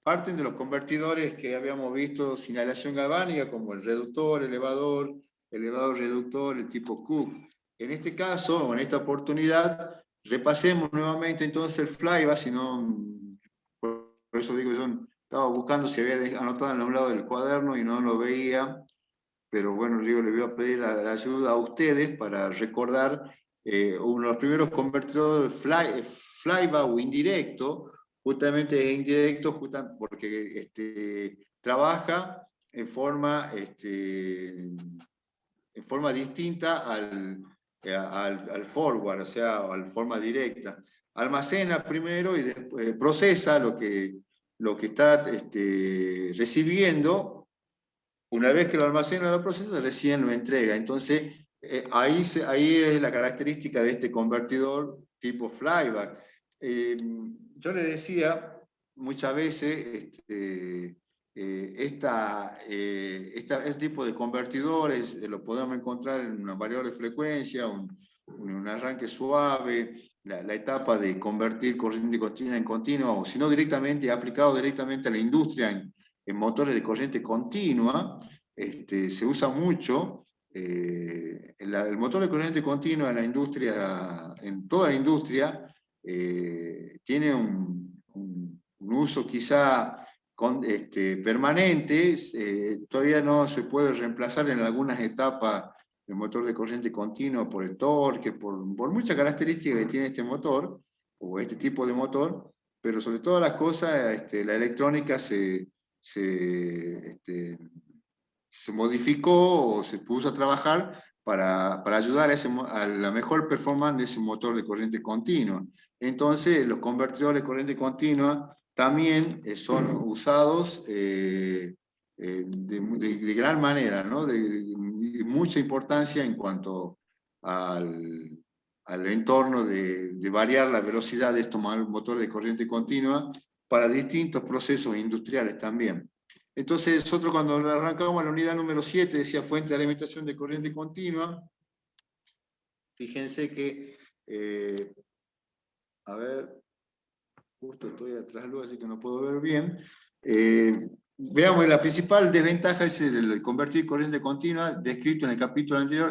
parten de los convertidores que habíamos visto sin aleación galvánica, como el reductor, elevador, elevador reductor, el tipo Cook. En este caso, o en esta oportunidad, repasemos nuevamente entonces el flyback, si no, por eso digo, yo estaba buscando si había anotado en un lado del cuaderno y no lo veía, pero bueno, digo, le voy a pedir la ayuda a ustedes para recordar uno de los primeros convertidores flyback o indirecto, justamente es indirecto porque trabaja en forma distinta al forward, o sea, a la forma directa. Almacena primero y después procesa lo que está recibiendo. Una vez que lo almacena, lo procesa, recién lo entrega. Entonces, ahí es la característica de este convertidor tipo flyback. Yo le decía muchas veces, este tipo de convertidores lo podemos encontrar en una variable de frecuencia, un arranque suave, la etapa de convertir corriente continua en continua, o si no directamente, aplicado directamente a la industria en motores de corriente continua, se usa mucho. El motor de corriente continua en la industria, en toda la industria, tiene un uso quizá permanente, todavía no se puede reemplazar en algunas etapas el motor de corriente continua por el torque, por muchas características que tiene este motor, o este tipo de motor, pero sobre todas las cosas, la electrónica se modificó o se puso a trabajar para ayudar a la mejor performance de ese motor de corriente continua. Entonces, los convertidores de corriente continua también son usados de gran manera, ¿no? De mucha importancia en cuanto al entorno de variar la velocidad de estos motores de corriente continua para distintos procesos industriales también. Entonces, nosotros cuando arrancamos la unidad número 7, decía fuente de alimentación de corriente continua. Fíjense que, a ver, justo estoy atrás, así que no puedo ver bien. Veamos, la principal desventaja es el convertir corriente continua, descrito en el capítulo anterior,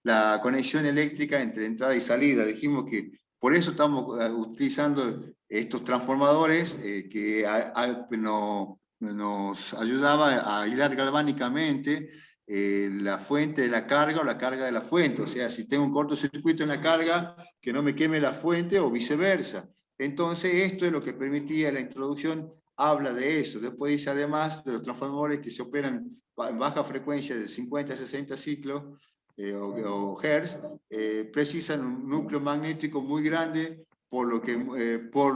la conexión eléctrica entre entrada y salida. Dijimos que por eso estamos utilizando estos transformadores que nos ayudaba a aislar galvánicamente la fuente de la carga o la carga de la fuente. O sea, si tengo un cortocircuito en la carga, que no me queme la fuente o viceversa. Entonces, esto es lo que permitía la introducción, habla de eso. Después dice además de los transformadores que se operan en baja frecuencia de 50 a 60 ciclos o hertz, precisan un núcleo magnético muy grande por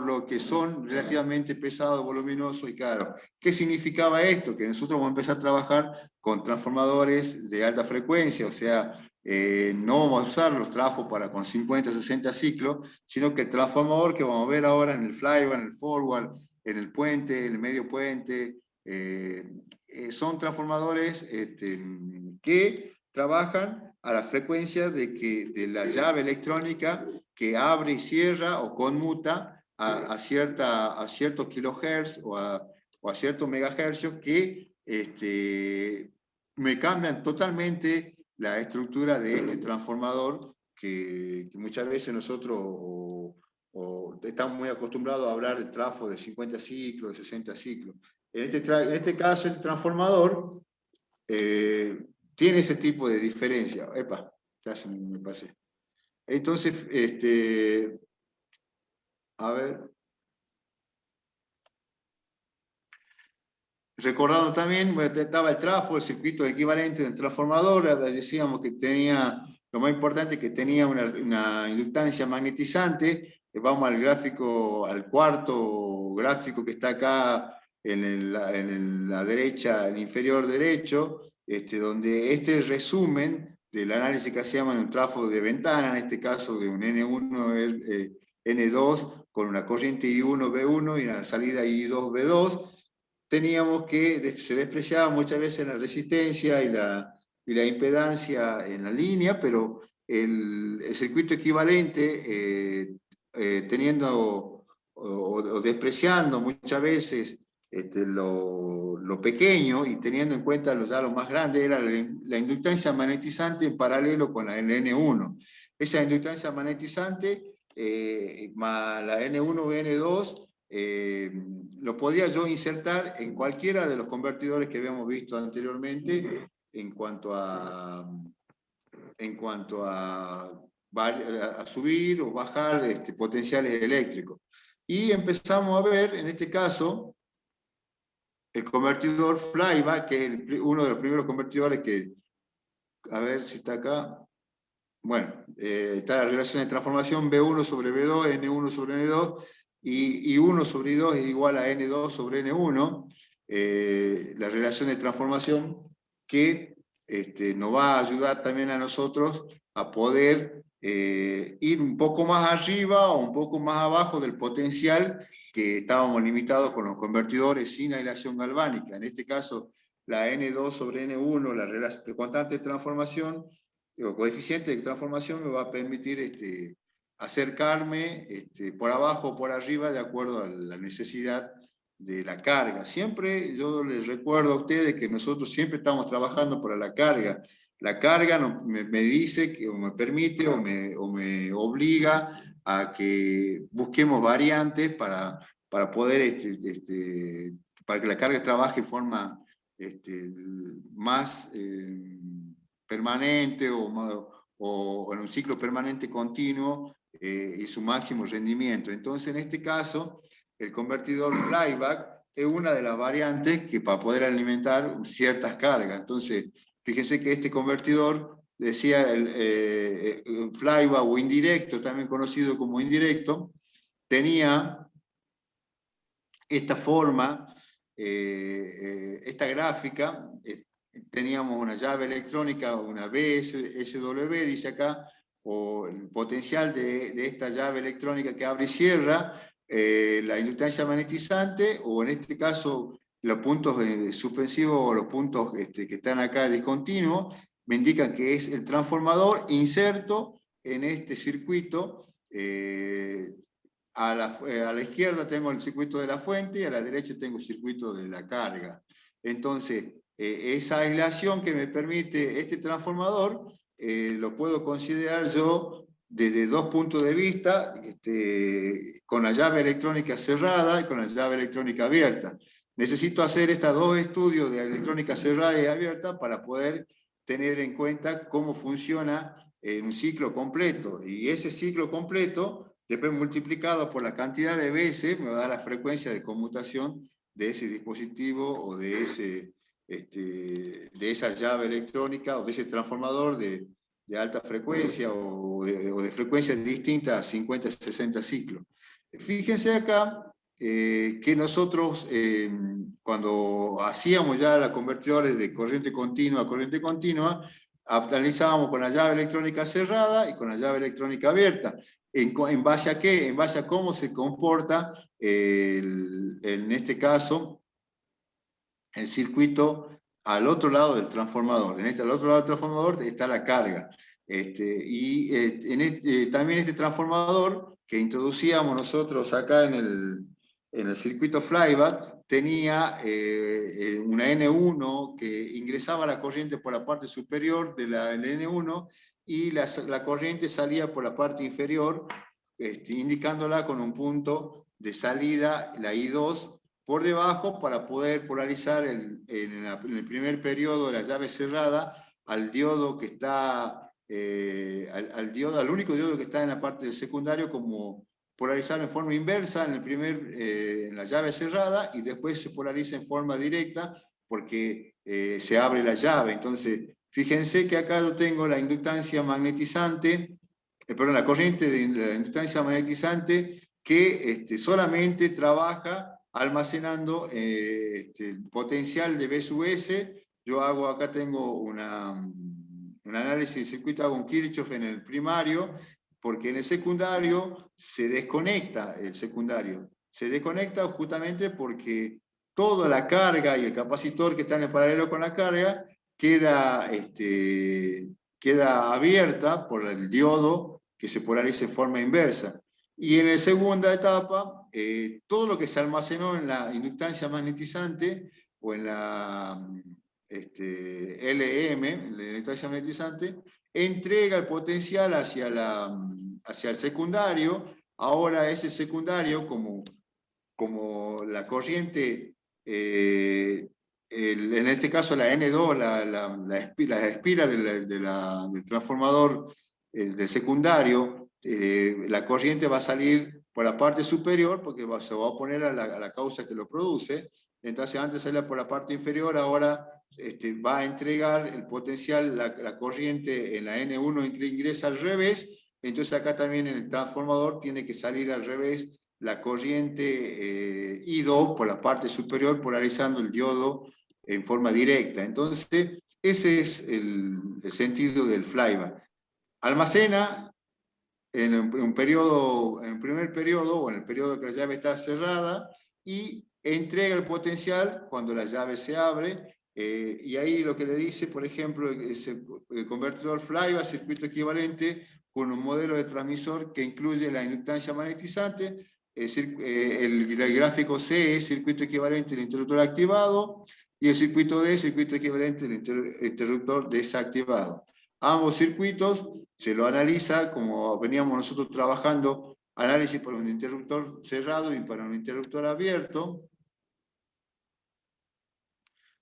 lo que son relativamente pesados, voluminosos y caros. ¿Qué significaba esto? Que nosotros vamos a empezar a trabajar con transformadores de alta frecuencia, o sea, no vamos a usar los trafos con 50 o 60 ciclos, sino que el transformador que vamos a ver ahora en el flyback, en el forward, en el puente, en el medio puente, son transformadores que trabajan a la frecuencia de la llave electrónica que abre y cierra o conmuta a ciertos kilohertz o a ciertos megahercios que me cambian totalmente la estructura de este transformador que muchas veces nosotros o estamos muy acostumbrados a hablar de trafo de 50 ciclos, de 60 ciclos. En este caso, el transformador tiene ese tipo de diferencia. Epa, ya se me pasé. Entonces, a ver. Recordando también, bueno, estaba el trafo, el circuito equivalente del transformador, decíamos que tenía, lo más importante, que tenía una inductancia magnetizante. Vamos al gráfico, al cuarto gráfico que está acá en la derecha, el inferior derecho, donde este resumen del análisis que hacíamos en un trafo de ventana, en este caso de un N1, N2, con una corriente I1, B1 y una salida I2, B2, teníamos que se despreciaba muchas veces la resistencia y la impedancia en la línea, pero el circuito equivalente, teniendo o despreciando muchas veces lo pequeño y teniendo en cuenta ya lo más grande era la inductancia magnetizante en paralelo con la N1. Esa inductancia magnetizante más la N1 o N2 lo podía yo insertar en cualquiera de los convertidores que habíamos visto anteriormente en cuanto a subir o bajar potenciales eléctricos. Y empezamos a ver, en este caso, el convertidor flyback, que es uno de los primeros convertidores que, a ver si está acá, bueno, está la relación de transformación B1 sobre B2, N1 sobre N2, y 1 sobre I2 es igual a N2 sobre N1, la relación de transformación que nos va a ayudar también a nosotros a poder ir un poco más arriba o un poco más abajo del potencial que estábamos limitados con los convertidores sin aislación galvánica. En este caso, la N2 sobre N1, la relación, constante de transformación, o coeficiente de transformación me va a permitir acercarme por abajo o por arriba de acuerdo a la necesidad de la carga. Siempre yo les recuerdo a ustedes que nosotros siempre estamos trabajando para la carga. La carga me dice que, o me permite o me obliga a que busquemos variantes para poder, para que la carga trabaje de forma más permanente o en un ciclo permanente continuo y su máximo rendimiento. Entonces, en este caso, el convertidor flyback es una de las variantes que para poder alimentar ciertas cargas. Entonces, fíjense que este convertidor, decía el flyback o indirecto, también conocido como indirecto, tenía esta forma, esta gráfica. Teníamos una llave electrónica, una BSW, dice acá, o el potencial de esta llave electrónica que abre y cierra, la inductancia magnetizante, o en este caso los puntos suspensivos o los puntos que están acá discontinuos, me indican que es el transformador inserto en este circuito. A la izquierda tengo el circuito de la fuente y a la derecha tengo el circuito de la carga. Entonces, esa aislación que me permite este transformador, lo puedo considerar yo desde dos puntos de vista, con la llave electrónica cerrada y con la llave electrónica abierta. Necesito hacer estos dos estudios de electrónica cerrada y abierta para poder tener en cuenta cómo funciona en un ciclo completo. Y ese ciclo completo, después multiplicado por la cantidad de veces, me va a dar la frecuencia de conmutación de ese dispositivo o de esa llave electrónica o de ese transformador de alta frecuencia o de frecuencias distintas a 50, 60 ciclos. Fíjense acá que nosotros cuando hacíamos ya las convertidores de corriente continua a corriente continua, analizábamos con la llave electrónica cerrada y con la llave electrónica abierta. ¿En base a qué? En base a cómo se comporta, en este caso, el circuito al otro lado del transformador. Al otro lado del transformador está la carga. También este transformador que introducíamos nosotros acá en el circuito flyback tenía una N1 que ingresaba la corriente por la parte superior de la N1 y la corriente salía por la parte inferior, indicándola con un punto de salida, la I2, por debajo para poder polarizar en el primer periodo de la llave cerrada al diodo que está, al único diodo que está en la parte del secundario, como polarizar en forma inversa en la llave cerrada y después se polariza en forma directa porque se abre la llave. Entonces, fíjense que acá yo tengo la inductancia magnetizante, perdón, la corriente de la inductancia magnetizante que solamente trabaja almacenando el potencial de B sub S. Yo hago, acá tengo un análisis de circuito, hago un Kirchhoff en el primario, porque en el secundario se desconecta el secundario. Se desconecta justamente porque toda la carga y el capacitor que está en el paralelo con la carga queda abierta por el diodo que se polariza en forma inversa. Y en la segunda etapa todo lo que se almacenó en la inductancia magnetizante o en la LEM, en la inductancia magnetizante, entrega el potencial hacia el secundario. Ahora ese secundario, como la corriente, en este caso la N2, la espira del transformador del secundario, la corriente va a salir por la parte superior porque se va a oponer a la causa que lo produce. Entonces antes salía por la parte inferior, ahora va a entregar el potencial, la corriente en la N1 ingresa al revés. Entonces acá también en el transformador tiene que salir al revés la corriente I2 por la parte superior, polarizando el diodo en forma directa. Entonces, ese es el sentido del flyback. Almacena en un periodo, en el primer periodo, o en el periodo que la llave está cerrada, y entrega el potencial cuando la llave se abre. Y ahí lo que le dice, por ejemplo, es el convertidor flyback, circuito equivalente, con un modelo de transmisor que incluye la inductancia magnetizante. El gráfico C es circuito equivalente del interruptor activado, y el circuito D es circuito equivalente del interruptor desactivado. Ambos circuitos se lo analiza como veníamos nosotros trabajando, análisis para un interruptor cerrado y para un interruptor abierto.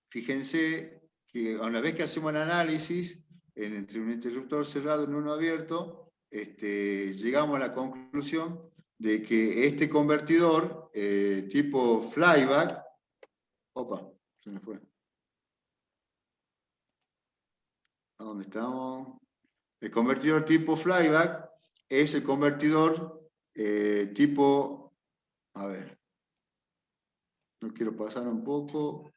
Fíjense que una vez que hacemos el análisis entre un interruptor cerrado y uno abierto, llegamos a la conclusión de que este convertidor tipo flyback, opa, se me fue. ¿A dónde estamos? El convertidor tipo flyback es el convertidor tipo, a ver, no quiero pasar un poco,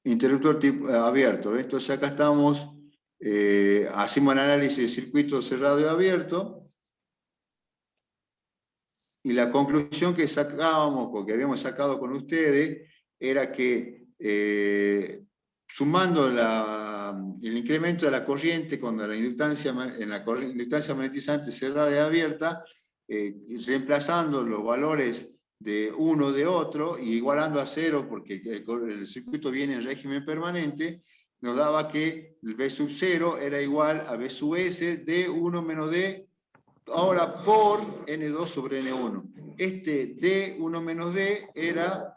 interruptor tipo abierto. Entonces acá estamos, hacemos el análisis de circuito cerrado y abierto, y la conclusión que sacábamos, o que habíamos sacado con ustedes, era que sumando el incremento de la corriente cuando la inductancia, en la inductancia magnetizante cerrada y abierta, reemplazando los valores de uno de otro y igualando a cero porque el circuito viene en régimen permanente, nos daba que el B sub 0 era igual a B sub S de 1 menos D ahora por N2 sobre N1. Este D1 menos D era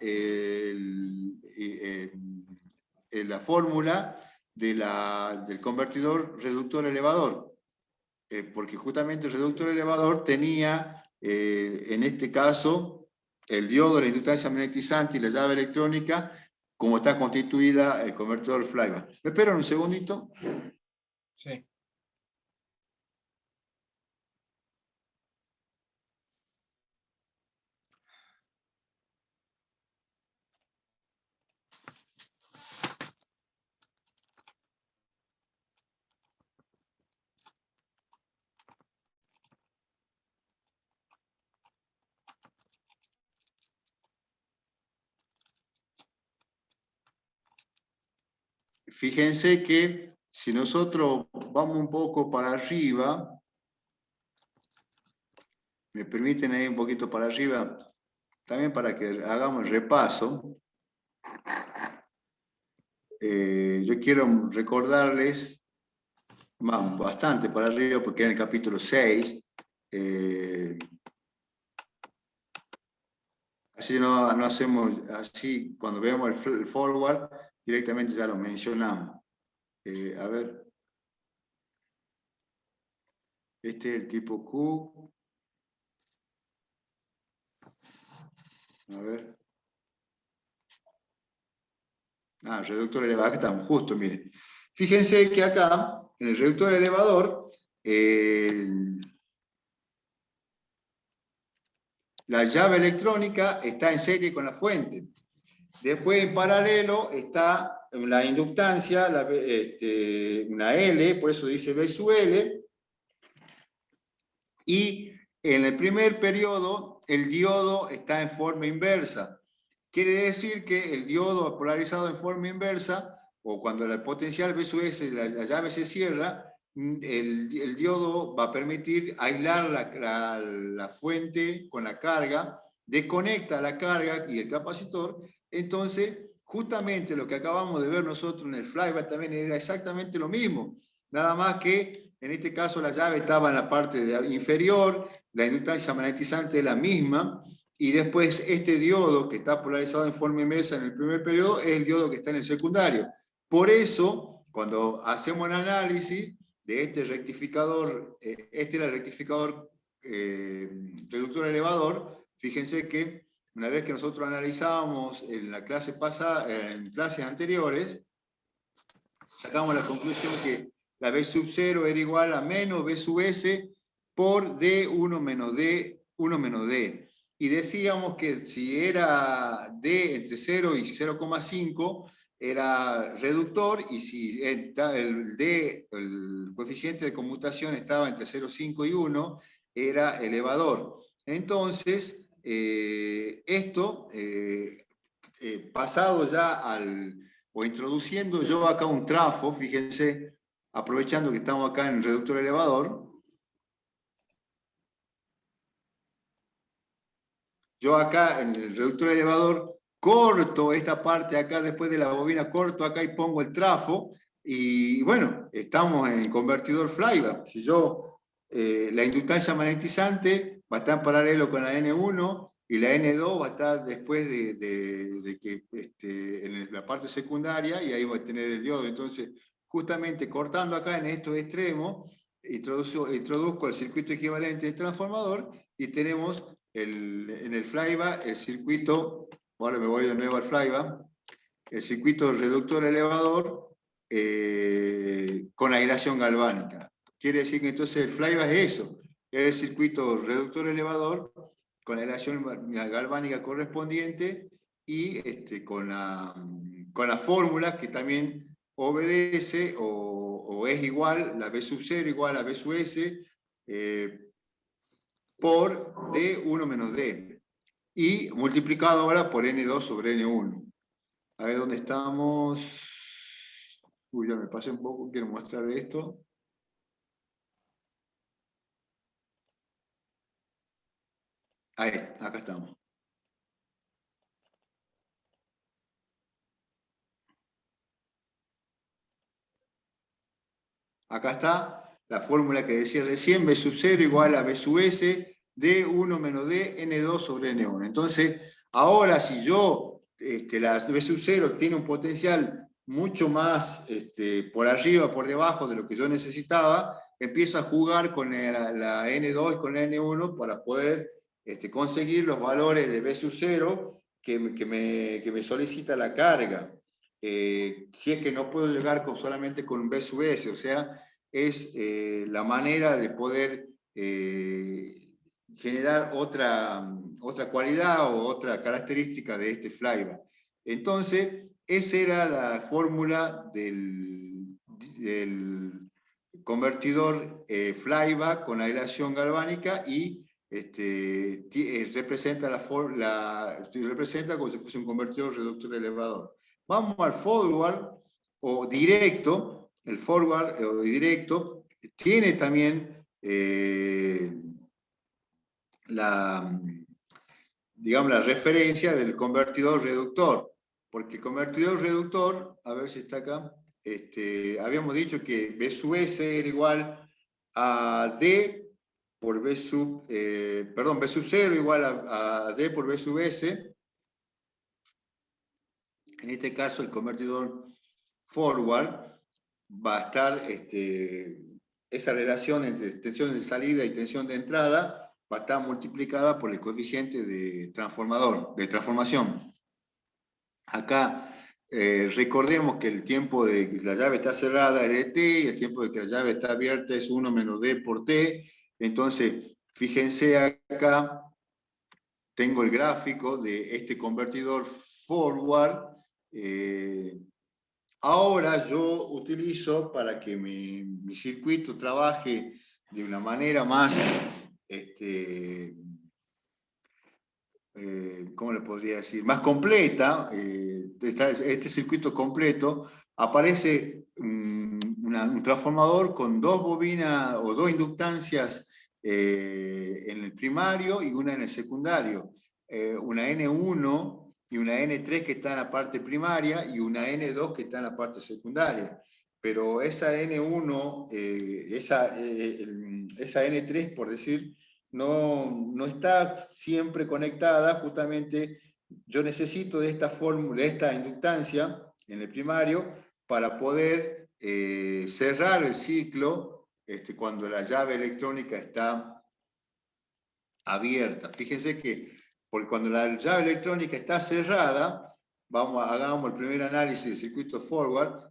la fórmula del convertidor reductor elevador, porque justamente el reductor elevador tenía, en este caso, el diodo, la inductancia magnetizante y la llave electrónica, como está constituida el convertidor flyback. ¿Me esperan un segundito? Sí. Fíjense que si nosotros vamos un poco para arriba, me permiten ir un poquito para arriba, también para que hagamos el repaso. Yo quiero recordarles, bastante para arriba, porque en el capítulo 6, así no hacemos, así cuando vemos el forward, directamente ya lo mencionamos. A ver, este es el tipo Q. A ver. Reductor elevador, acá estamos, justo, miren. Fíjense que acá, en el reductor elevador, la llave electrónica está en serie con la fuente. Después, en paralelo, está la inductancia, una L, por eso dice B sub L. Y en el primer periodo, el diodo está en forma inversa. Quiere decir que el diodo polarizado en forma inversa, o cuando el potencial B sub S, la llave se cierra, el diodo va a permitir aislar la fuente con la carga, desconecta la carga y el capacitor, entonces justamente lo que acabamos de ver nosotros en el flyback también era exactamente lo mismo, nada más que en este caso la llave estaba en la parte inferior, la inductancia magnetizante es la misma, y después este diodo que está polarizado en forma inversa en el primer periodo es el diodo que está en el secundario. Por eso, cuando hacemos el análisis de este rectificador, este era el rectificador reductor elevador, fíjense que una vez que nosotros analizábamos en la clase pasada, en clases anteriores, sacamos la conclusión que la B sub 0 era igual a menos B sub S por D1 menos D1 menos D. Y decíamos que si era D entre 0 y 0,5 era reductor, y si el D, el coeficiente de conmutación estaba entre 0,5 y 1, era elevador. Entonces, pasado ya o introduciendo yo acá un trafo, fíjense, aprovechando que estamos acá en el reductor elevador, yo acá en el reductor elevador corto esta parte acá después de la bobina, corto acá y pongo el trafo, y bueno, estamos en convertidor flyback. Si yo, la inductancia magnetizante va a estar en paralelo con la N1 y la N2 va a estar después de que en la parte secundaria, y ahí va a tener el diodo. Entonces, justamente cortando acá en estos extremos, introduzco el circuito equivalente del transformador y tenemos en el flyback el circuito, ahora me voy de nuevo al flyback, el circuito reductor elevador con aislación galvánica. Quiere decir que entonces el flyback es eso, es el circuito reductor elevador con aislación galvánica correspondiente y con la fórmula que también obedece o es igual, la B sub 0 igual a B sub S, por D1 menos D, y multiplicado ahora por N2 sobre N1. A ver dónde estamos. Uy, ya me pasé un poco, quiero mostrar esto. Ahí, acá estamos. Acá está la fórmula que decía recién, B sub 0 igual a B sub S, D1 menos D, N2 sobre N1. Entonces, ahora si yo, la B sub 0 tiene un potencial mucho más por arriba, por debajo de lo que yo necesitaba, empiezo a jugar con la N2 y con la N1 para poder conseguir los valores de B sub 0 que me solicita la carga. Si es que no puedo llegar solamente con B sub S, o sea, es la manera de poder generar otra cualidad o otra característica de este flyback. Entonces, esa era la fórmula del convertidor flyback con aislación galvánica y representa representa como si fuese un convertidor reductor elevador. Vamos al forward o directo. El forward o directo tiene también digamos, la referencia del convertidor reductor, porque el convertidor reductor, a ver si está acá, habíamos dicho que B sub S era igual a D por B sub, B sub 0 igual a D por B sub S. En este caso, el convertidor forward va a estar, esa relación entre tensión de salida y tensión de entrada va a estar multiplicada por el coeficiente de transformación. Acá recordemos que el tiempo de que la llave está cerrada es de t y el tiempo de que la llave está abierta es 1 menos d por t. Entonces, fíjense acá, tengo el gráfico de este convertidor forward. Ahora yo utilizo, para que mi circuito trabaje de una manera más, ¿cómo le podría decir? Más completa, este circuito completo, aparece un transformador con dos bobinas o dos inductancias en el primario y una en el secundario. una N1 y una N3 que está en la parte primaria y una N2 que está en la parte secundaria. Pero esa N1, esa N3, por decir, no está siempre conectada. Justamente yo necesito de esta fórmula, de esta inductancia en el primario para poder cerrar el ciclo cuando la llave electrónica está abierta. Fíjense que cuando la llave electrónica está cerrada, hagamos el primer análisis del circuito forward.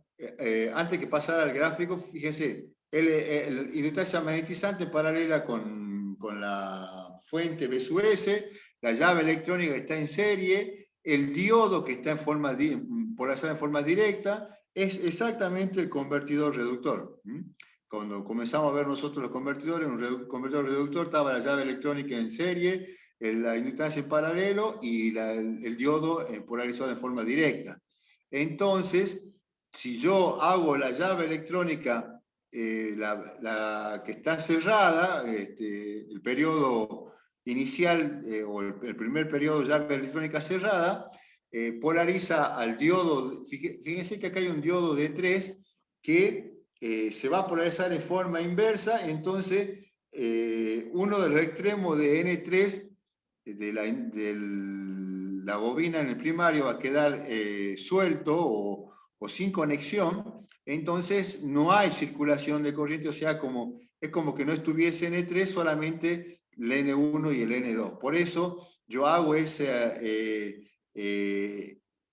Antes que pasar al gráfico, fíjense, el inductancia magnetizante paralela con la fuente B sub S, la llave electrónica está en serie, el diodo que está polarizado en forma directa, es exactamente el convertidor reductor. Cuando comenzamos a ver nosotros los convertidores, un convertidor reductor estaba la llave electrónica en serie, la inductancia en paralelo y el diodo polarizado en forma directa. Entonces, si yo hago la llave electrónica, la que está cerrada, el periodo inicial o el primer periodo de llave electrónica cerrada, polariza al diodo. Fíjense que acá hay un diodo de 3 que se va a polarizar en forma inversa. Entonces uno de los extremos de N3 de la bobina en el primario va a quedar suelto o sin conexión. Entonces no hay circulación de corriente, o sea, es como que no estuviese N3, solamente el N1 y el N2. Por eso yo hago ese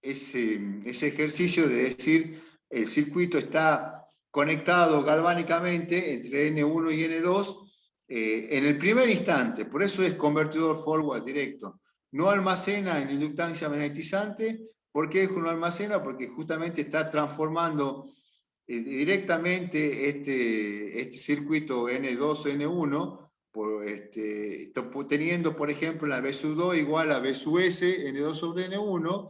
ejercicio de decir el circuito está conectado galvánicamente entre N1 y N2 en el primer instante. Por eso es convertidor forward directo. No almacena en inductancia magnetizante. ¿Por qué no almacena? Porque justamente está transformando directamente este circuito N2, N1, teniendo, por ejemplo, la B sub 2 igual a B sub S, N2 sobre N1,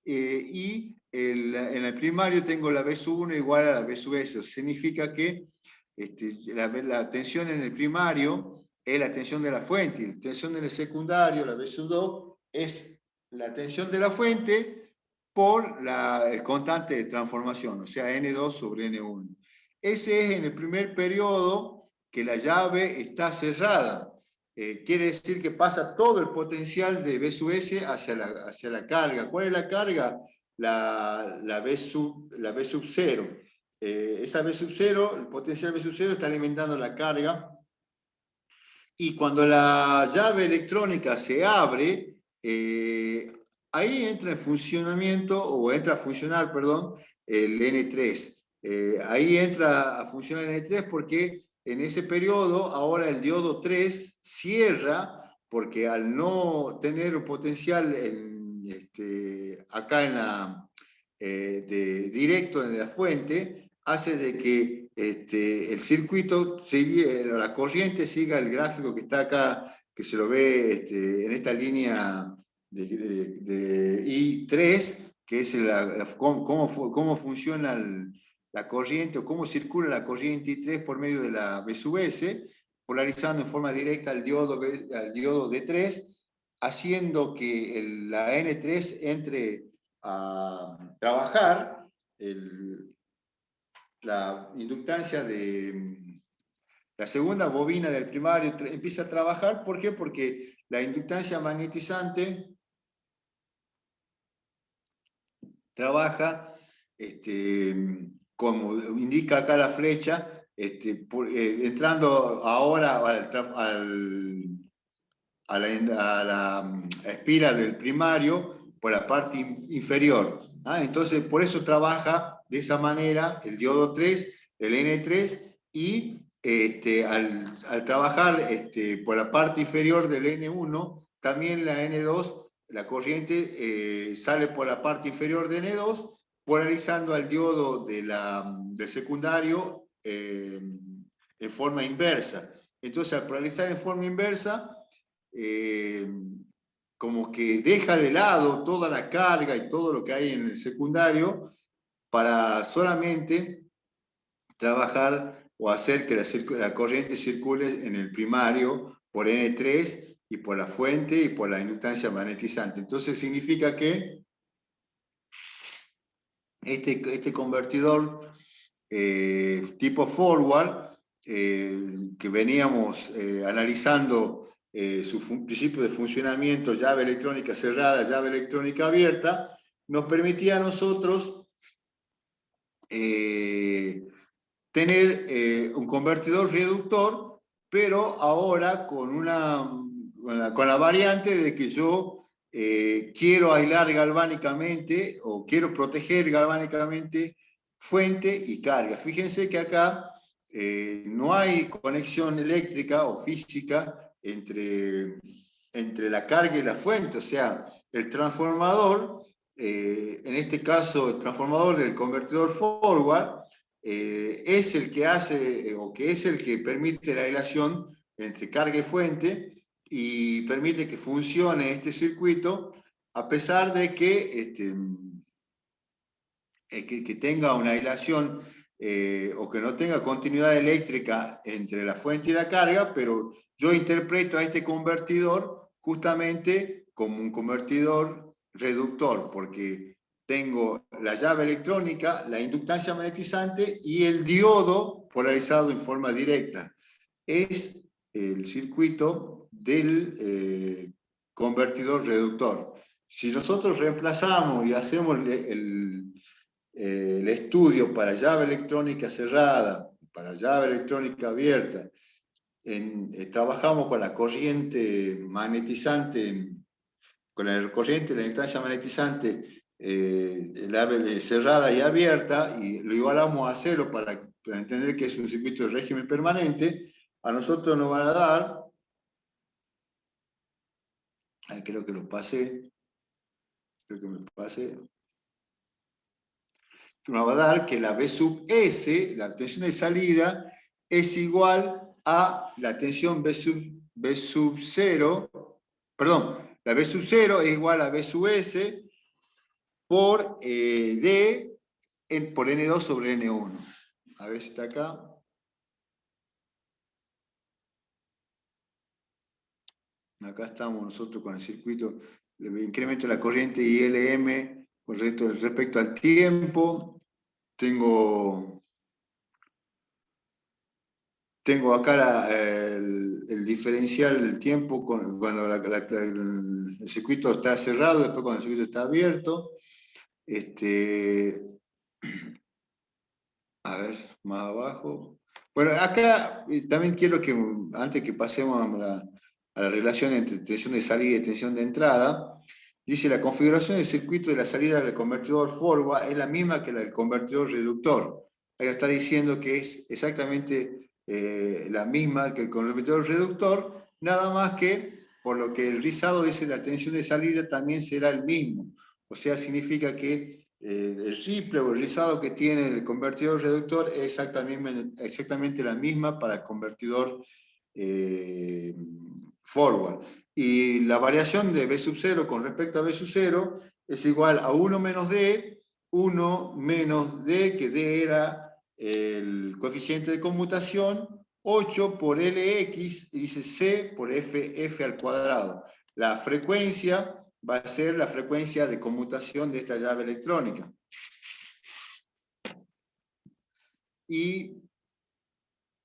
y en el primario tengo la B sub 1 igual a la B sub S. Eso significa que la tensión en el primario es la tensión de la fuente, y la tensión en el secundario, la B sub 2, es la tensión de la fuente por el constante de transformación, o sea, N2 sobre N1. Ese es en el primer periodo que la llave está cerrada. Quiere decir que pasa todo el potencial de B sub S hacia la carga. ¿Cuál es la carga? La B sub 0. Esa B sub 0, el potencial B sub 0 está alimentando la carga. Y cuando la llave electrónica se abre, ahí entra en funcionamiento, o entra a funcionar, perdón, el N3. Ahí entra a funcionar el N3 porque en ese periodo ahora el diodo 3 cierra, porque al no tener un potencial acá directo en la fuente, hace de que el circuito, la corriente siga el gráfico que está acá, que se lo ve en esta línea de I3, que es cómo funciona la corriente, o cómo circula la corriente I3 por medio de la B sub S, polarizando en forma directa al diodo D3, haciendo que la N3 entre a trabajar la inductancia de la segunda bobina del primario, empieza a trabajar. ¿Por qué? Porque la inductancia magnetizante trabaja, como indica acá la flecha, entrando ahora a la espira del primario por la parte inferior. Entonces, por eso trabaja de esa manera el diodo 3, el N3, y al trabajar por la parte inferior del N1, también la N2, la corriente sale por la parte inferior de N2, polarizando al diodo del secundario en forma inversa. Entonces, al polarizar en forma inversa, como que deja de lado toda la carga y todo lo que hay en el secundario para solamente trabajar o hacer que la corriente circule en el primario por N3 y por la fuente y por la inductancia magnetizante. Entonces significa que este convertidor tipo forward, que veníamos analizando su principio de funcionamiento, llave electrónica cerrada, llave electrónica abierta, nos permitía a nosotros tener un convertidor reductor, pero ahora con la variante de que yo quiero aislar galvánicamente o quiero proteger galvánicamente fuente y carga. Fíjense que acá no hay conexión eléctrica o física entre la carga y la fuente, o sea, el transformador, en este caso el transformador del convertidor forward, es el que hace, o que es el que permite la relación entre carga y fuente y permite que funcione este circuito a pesar de que, que tenga una aislación o que no tenga continuidad eléctrica entre la fuente y la carga, pero yo interpreto a este convertidor justamente como un convertidor reductor, porque tengo la llave electrónica, la inductancia magnetizante y el diodo polarizado en forma directa. Es el circuito del convertidor reductor. Si nosotros reemplazamos y hacemos el estudio para llave electrónica cerrada, para llave electrónica abierta, trabajamos con la corriente magnetizante, con la corriente, la instancia magnetizante cerrada y abierta, y lo igualamos a cero para entender que es un circuito de régimen permanente, a nosotros nos van a dar, creo que lo pasé, creo que me pasé, nos va a dar que la B sub S, la tensión de salida, es igual a la tensión B sub 0, perdón, la B sub 0 es igual a B sub S por D por N2 sobre N1. A ver si está acá. Acá estamos nosotros con el circuito de incremento de la corriente ILM con respecto al tiempo. Tengo acá el diferencial del tiempo cuando el circuito está cerrado, después cuando el circuito está abierto. A ver, más abajo. Bueno, acá también quiero que, antes que pasemos a la relación entre tensión de salida y tensión de entrada, dice la configuración del circuito de la salida del convertidor forward es la misma que la del convertidor reductor. Ahí está diciendo que es exactamente la misma que el convertidor reductor, nada más que por lo que el rizado dice la tensión de salida también será el mismo. O sea, significa que el ripple o el rizado que tiene el convertidor reductor es exactamente la misma para el convertidor forward. Y la variación de B sub 0 con respecto a B sub 0 es igual a 1 menos D, 1 menos D, que D era el coeficiente de conmutación, 8 por Lx, dice C por F al cuadrado. La frecuencia va a ser la frecuencia de conmutación de esta llave electrónica. Y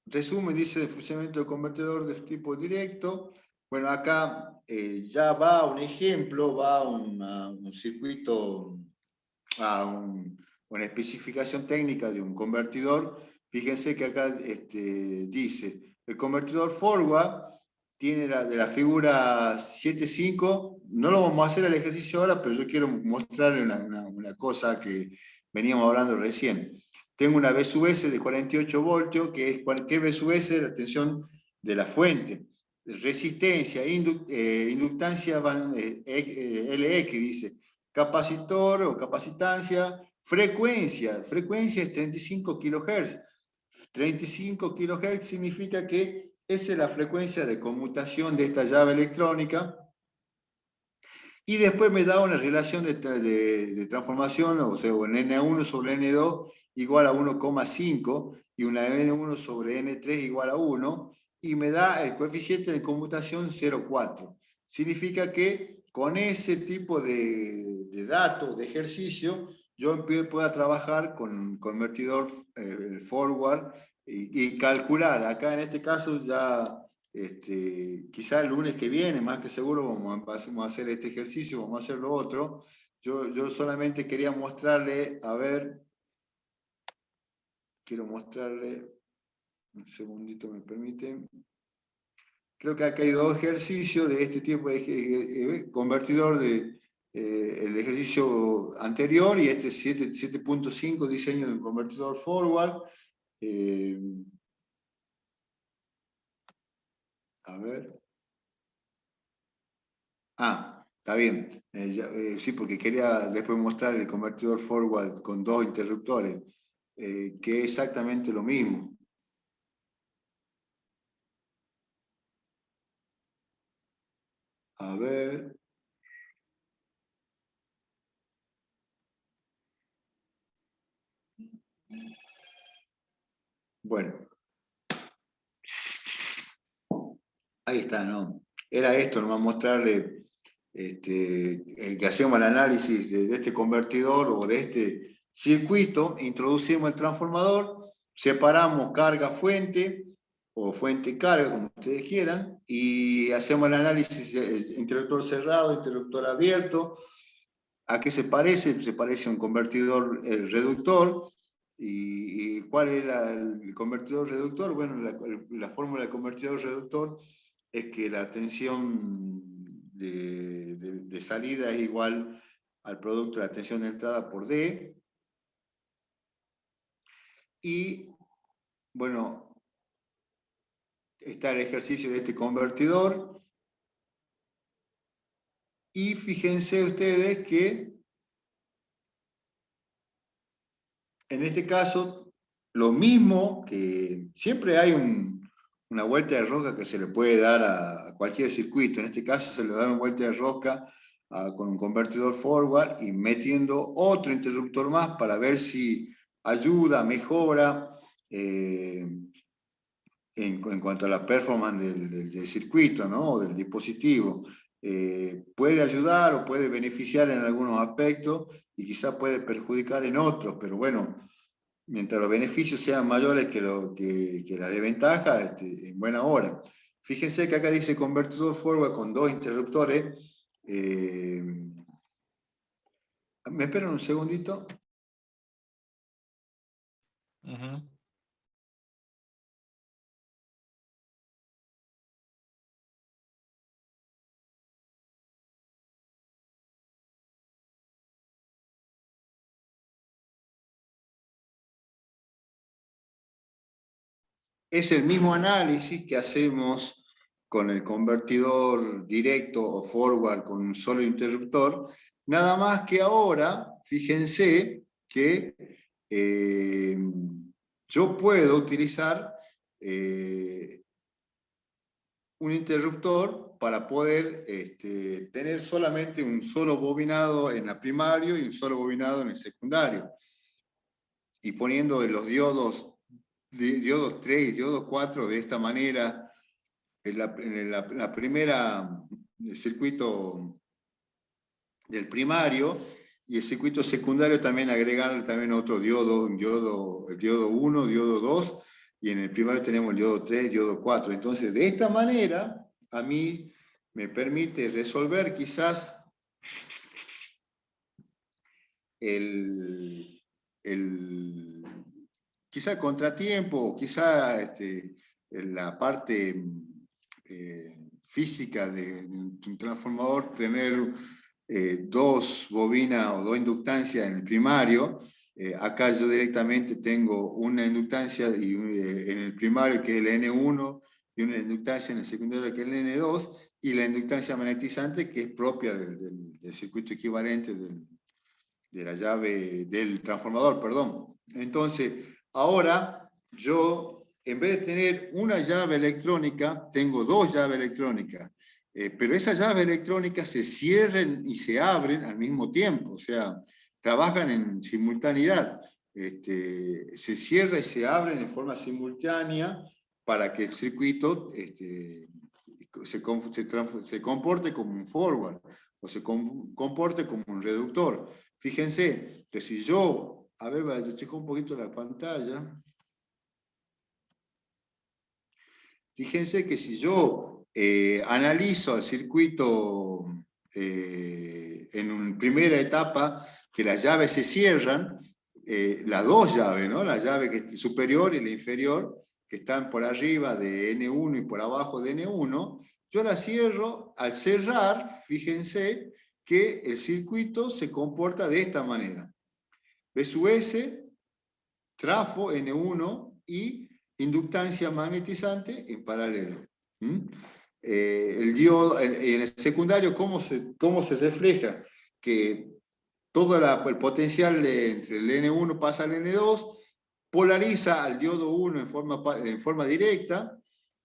resumen, dice, de funcionamiento de convertidor de tipo directo. Bueno, acá ya va un ejemplo, va un circuito, a una especificación técnica de un convertidor. Fíjense que acá dice, el convertidor forward tiene de la figura 7.5, no lo vamos a hacer el ejercicio ahora, pero yo quiero mostrarle una cosa que veníamos hablando recién. Tengo una B sub S de 48 voltios, que es cualquier B sub S, la tensión de la fuente. Resistencia, inductancia LX, dice. Capacitor o capacitancia, frecuencia es 35 kHz. 35 kHz significa que esa es la frecuencia de conmutación de esta llave electrónica. Y después me da una relación de transformación, o sea, un N1 sobre N2 igual a 1,5 y una N1 sobre N3 igual a 1. y me da el coeficiente de conmutación 0,4. Significa que con ese tipo de datos, de ejercicio, yo pueda trabajar con convertidor forward y calcular. Acá en este caso ya, quizá el lunes que viene, más que seguro, vamos a hacer este ejercicio, vamos a hacer lo otro. Yo solamente quería mostrarle, a ver, quiero mostrarle, un segundito me permiten. Creo que acá hay dos ejercicios de este tipo de convertidor de el ejercicio anterior y este 7.5 diseño de un convertidor forward. A ver. Ah, está bien. Sí, porque quería después mostrar el convertidor forward con dos interruptores, que es exactamente lo mismo. A ver. Bueno, ahí está, ¿no? Era esto, nomás mostrarle que hacemos el análisis de este convertidor o de este circuito, introducimos el transformador, separamos carga-fuente o fuente-carga, como ustedes quieran, y hacemos el análisis interruptor cerrado, interruptor abierto. ¿A qué se parece? Se parece a un convertidor reductor. ¿Y cuál era el convertidor reductor? Bueno, la fórmula del convertidor reductor es que la tensión de salida es igual al producto de la tensión de entrada por D. Y, bueno, está el ejercicio de este convertidor. Y fíjense ustedes que en este caso, lo mismo que siempre hay una vuelta de rosca que se le puede dar a cualquier circuito. En este caso se le da una vuelta de rosca con un convertidor forward y metiendo otro interruptor más para ver si ayuda, mejora en cuanto a la performance del circuito, ¿no? O del dispositivo. Puede ayudar o puede beneficiar en algunos aspectos y quizá puede perjudicar en otros, pero bueno, mientras los beneficios sean mayores que la desventaja, en buena hora. Fíjense que acá dice convertidor forward con dos interruptores. ¿Me esperan un segundito? Ujú. Es el mismo análisis que hacemos con el convertidor directo o forward con un solo interruptor, nada más que ahora, fíjense que yo puedo utilizar un interruptor para poder tener solamente un solo bobinado en el primario y un solo bobinado en el secundario. Y poniendo los diodos 3 y diodos 4 de esta manera, en la primera, el circuito del primario, y el circuito secundario también agregar también otro diodo, el diodo 1, diodo 2, y en el primario tenemos el diodo 3, diodo 4. Entonces, de esta manera, a mí me permite resolver quizás el, quizá contratiempo, quizá la parte física de un transformador, tener dos bobinas o dos inductancias en el primario. Acá yo directamente tengo una inductancia en el primario que es el N1 y una inductancia en el secundario que es el N2 y la inductancia magnetizante que es propia del circuito equivalente de la llave del transformador, perdón. Entonces, ahora yo, en vez de tener una llave electrónica, tengo dos llaves electrónicas. Pero esas llaves electrónicas se cierran y se abren al mismo tiempo, o sea, trabajan en simultaneidad. Se cierra y se abren en forma simultánea para que el circuito se comporte como un forward o se comporte como un reductor. Fíjense que si yo, a ver, voy a checar un poquito la pantalla. Fíjense que si yo analizo el circuito en una primera etapa, que las llaves se cierran, las dos llaves, ¿no? La llave superior y la inferior, que están por arriba de N1 y por abajo de N1, yo la cierro. Al cerrar, fíjense que el circuito se comporta de esta manera. B sub S, trafo N1 y inductancia magnetizante en paralelo. El diodo, en el secundario, ¿cómo se refleja? Que todo el potencial entre el N1 pasa al N2, polariza al diodo 1 en forma directa,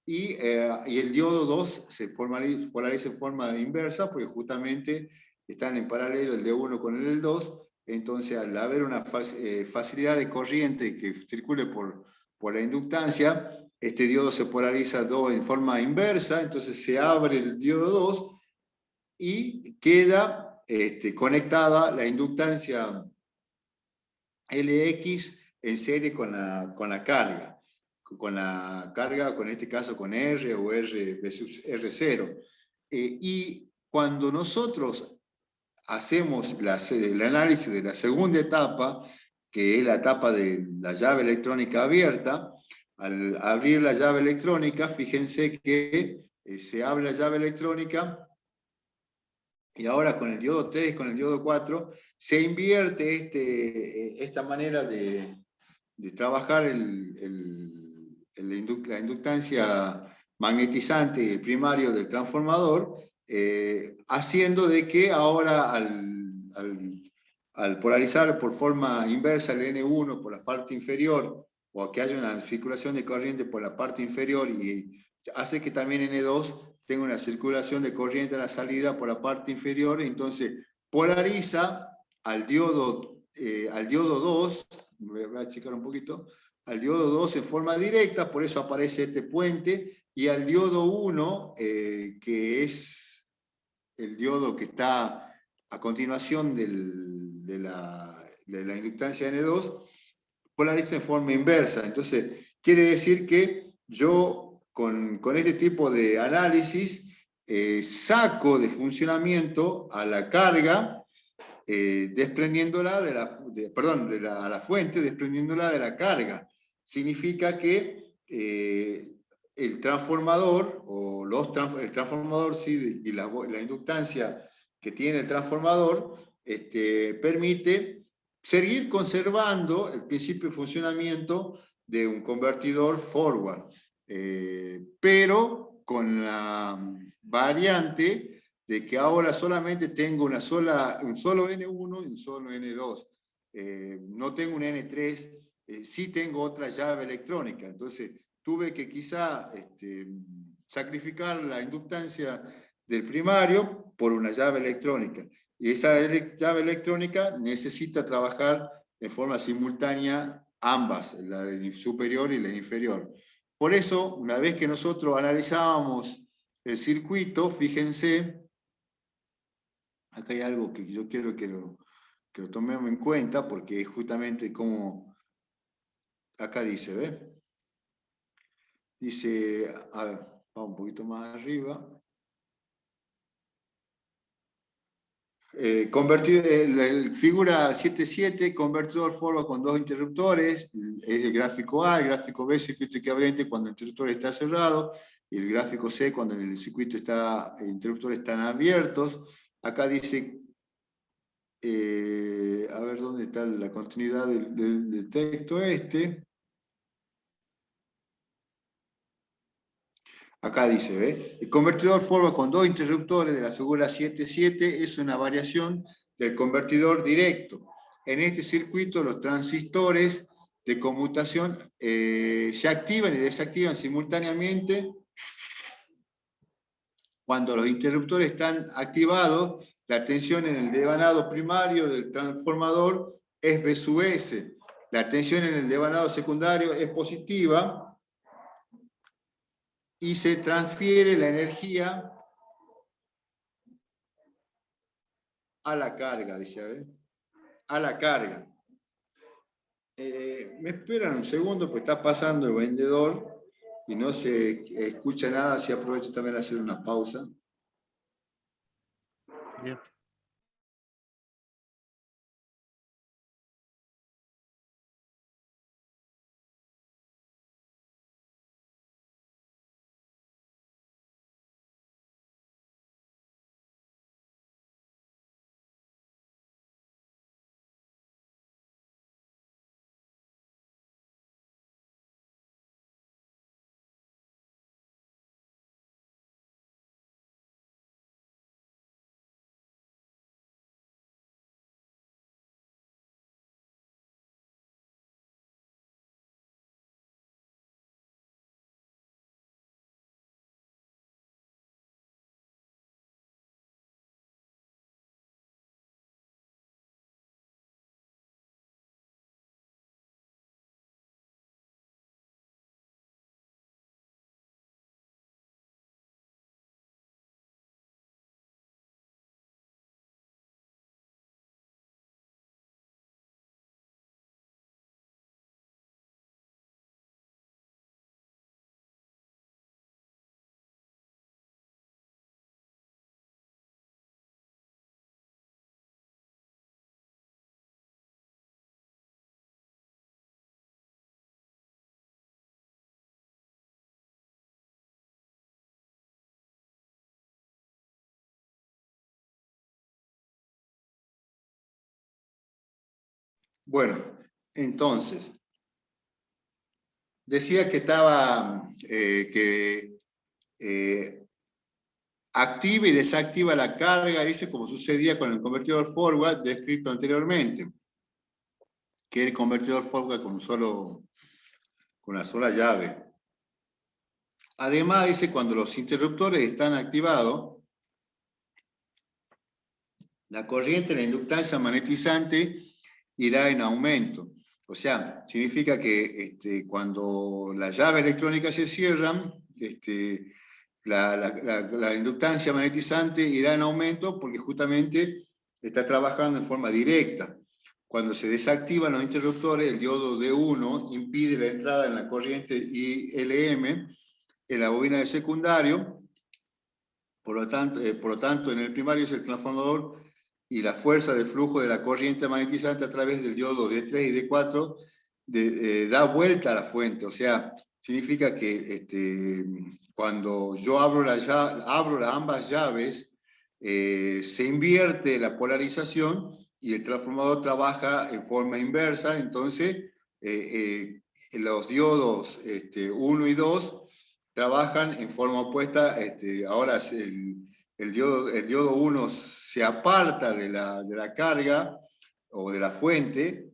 y el diodo 2 se polariza en forma inversa, porque justamente están en paralelo el D1 con el L2. Entonces, al haber una facilidad de corriente que circule por la inductancia, este diodo se polariza en forma inversa, entonces se abre el diodo 2 y queda conectada la inductancia LX en serie con la carga. Con este caso con R o R versus R0. Y cuando nosotros hacemos el análisis de la segunda etapa, que es la etapa de la llave electrónica abierta, al abrir la llave electrónica, fíjense que se abre la llave electrónica y ahora con el diodo 3 y con el diodo 4 se invierte esta manera de trabajar la inductancia magnetizante y el primario del transformador, haciendo de que ahora al polarizar por forma inversa el N1 por la parte inferior, o que haya una circulación de corriente por la parte inferior, y hace que también N2 tenga una circulación de corriente a la salida por la parte inferior, entonces polariza al diodo 2, voy a checar un poquito, al diodo 2 en forma directa, por eso aparece este puente, y al diodo 1, que es el diodo que está a continuación de la inductancia N2, polariza en forma inversa. Entonces, quiere decir que yo con este tipo de análisis saco de funcionamiento a la carga, desprendiéndola a la fuente, desprendiéndola de la carga. Significa que el transformador, el transformador sí, y la inductancia que tiene el transformador, permite seguir conservando el principio de funcionamiento de un convertidor forward, pero con la variante de que ahora solamente tengo un solo N1 y un solo N2. No tengo un N3, sí tengo otra llave electrónica. Entonces tuve que quizá sacrificar la inductancia del primario por una llave electrónica. Y esa llave electrónica necesita trabajar en forma simultánea ambas, la superior y la inferior. Por eso, una vez que nosotros analizábamos el circuito, fíjense, acá hay algo que yo quiero que lo tomemos en cuenta, porque es justamente como, acá dice, ¿ves? Dice, a ver, vamos un poquito más arriba. Figura 7.7, convertidor forward con dos interruptores, es el gráfico A, el gráfico B, circuito equivalente cuando el interruptor está cerrado, y el gráfico C cuando el interruptores están abiertos. Acá dice, a ver dónde está la continuidad del texto Acá dice, ¿ve? El convertidor forward con dos interruptores de la figura 7.7 es una variación del convertidor directo. En este circuito los transistores de conmutación se activan y desactivan simultáneamente. Cuando los interruptores están activados, la tensión en el devanado primario del transformador es B sub S. La tensión en el devanado secundario es positiva. y se transfiere la energía a la carga, dice, a ver, a la carga. Me esperan un segundo, pues está pasando el vendedor y no se escucha nada, así aprovecho también a hacer una pausa. Bien. Bueno, entonces, decía que estaba, activa y desactiva la carga, dice, como sucedía con el convertidor forward descrito anteriormente, que es el convertidor forward con una sola llave. Además, dice, cuando los interruptores están activados, la corriente, la inductancia magnetizante irá en aumento. O sea, significa que cuando las llaves electrónicas se cierran, la inductancia magnetizante irá en aumento porque justamente está trabajando en forma directa. Cuando se desactivan los interruptores, el diodo D1 impide la entrada en la corriente ILM en la bobina de secundario. Por lo tanto, en el primario es el transformador y la fuerza de flujo de la corriente magnetizante a través del diodo D3 y D4 da vuelta a la fuente. O sea, significa que cuando yo abro ambas llaves, se invierte la polarización y el transformador trabaja en forma inversa. Entonces, los diodos 1 y 2 trabajan en forma opuesta. Ahora el diodo 1 se aparta de la carga o de la fuente,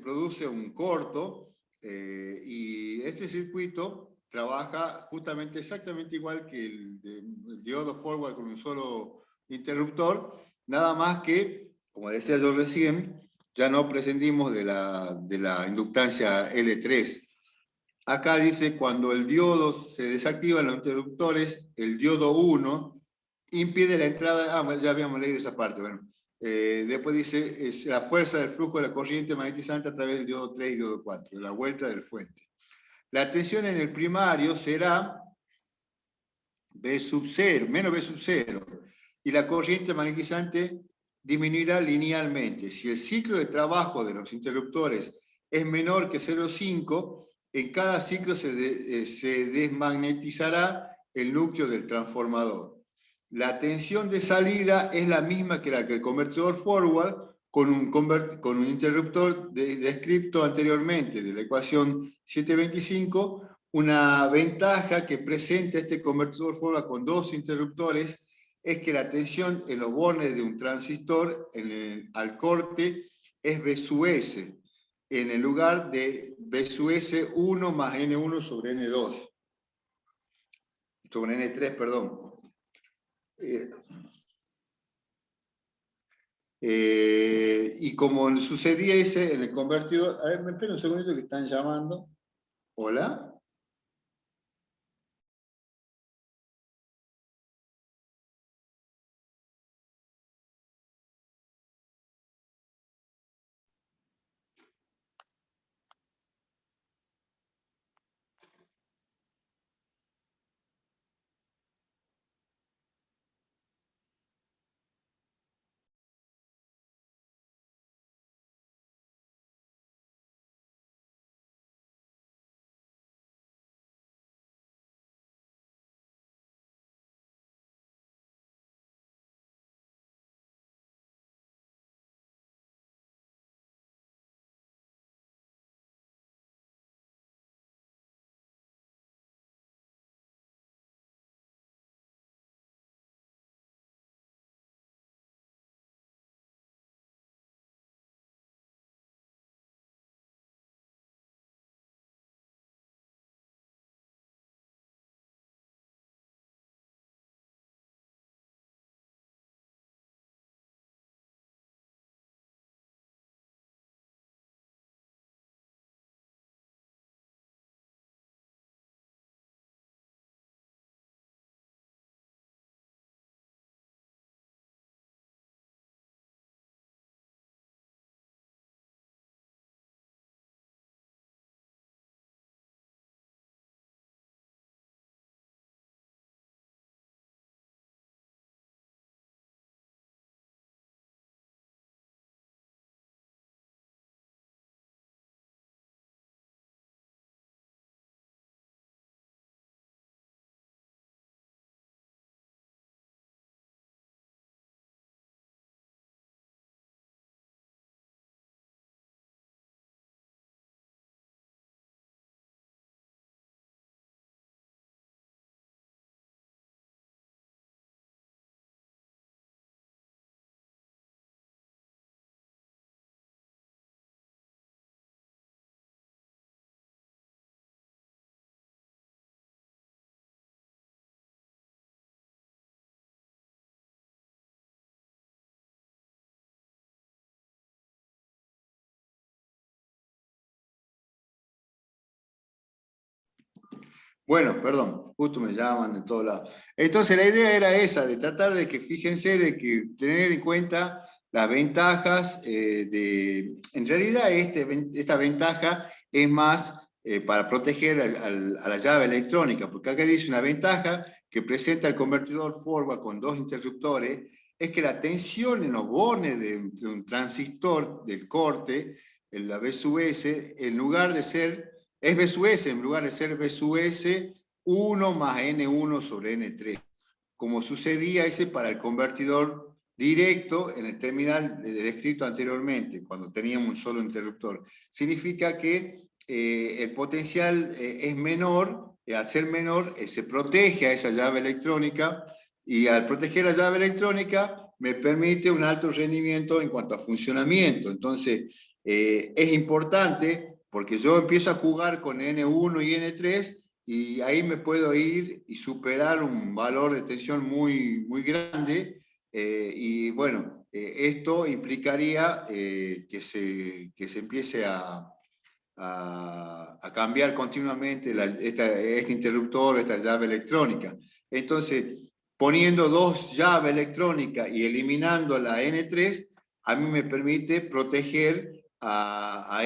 produce un corto, y este circuito trabaja justamente exactamente igual que el diodo forward con un solo interruptor, nada más que, como decía yo recién, ya no prescindimos de la inductancia L3. Acá dice, cuando el diodo se desactiva en los interruptores, el diodo 1 impide la entrada. Ya habíamos leído esa parte. Bueno, después dice, es la fuerza del flujo de la corriente magnetizante a través del diodo 3 y diodo 4, la vuelta del fuente. La tensión en el primario será B sub 0, menos B sub 0, y la corriente magnetizante disminuirá linealmente. Si el ciclo de trabajo de los interruptores es menor que 0,5, en cada ciclo se desmagnetizará el núcleo del transformador. La tensión de salida es la misma que la que el convertidor forward con un interruptor descrito anteriormente de la ecuación 725. Una ventaja que presenta este convertidor forward con dos interruptores es que la tensión en los bornes de un transistor al corte es B sub S, en el lugar de B sub S 1 más N1 sobre N2, sobre N3, perdón. Y como sucedía ese en el convertidor, a ver, me espera un segundito que están llamando. Hola. Bueno, perdón, justo me llaman de todos lados. Entonces la idea era esa, de tratar de que, fíjense, de que tener en cuenta las ventajas en realidad esta ventaja es más para proteger a la llave electrónica, porque acá dice una ventaja que presenta el convertidor forward con dos interruptores, es que la tensión en los bornes de un transistor del corte, en la B sub S, en lugar de ser es B sub S, en lugar de ser B sub S, 1 más N1 sobre N3, como sucedía ese para el convertidor directo en el terminal descrito anteriormente, cuando teníamos un solo interruptor. Significa que el potencial es menor, al ser menor se protege a esa llave electrónica, y al proteger la llave electrónica me permite un alto rendimiento en cuanto a funcionamiento. Entonces, es importante porque yo empiezo a jugar con N1 y N3 y ahí me puedo ir y superar un valor de tensión muy, muy grande. Y bueno, esto implicaría que se empiece a cambiar continuamente este interruptor, esta llave electrónica. Entonces, poniendo dos llaves electrónicas y eliminando la N3, a mí me permite proteger a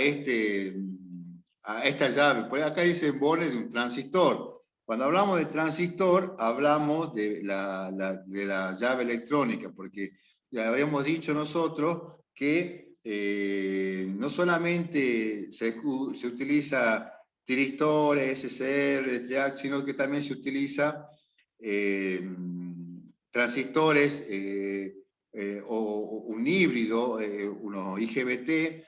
esta llave. Pues acá dice borne de un transistor. Cuando hablamos de transistor, hablamos de la llave electrónica, porque ya habíamos dicho nosotros que no solamente se utiliza tiristores, SCR, TRIAC, sino que también se utiliza eh, transistores o un híbrido, unos IGBT.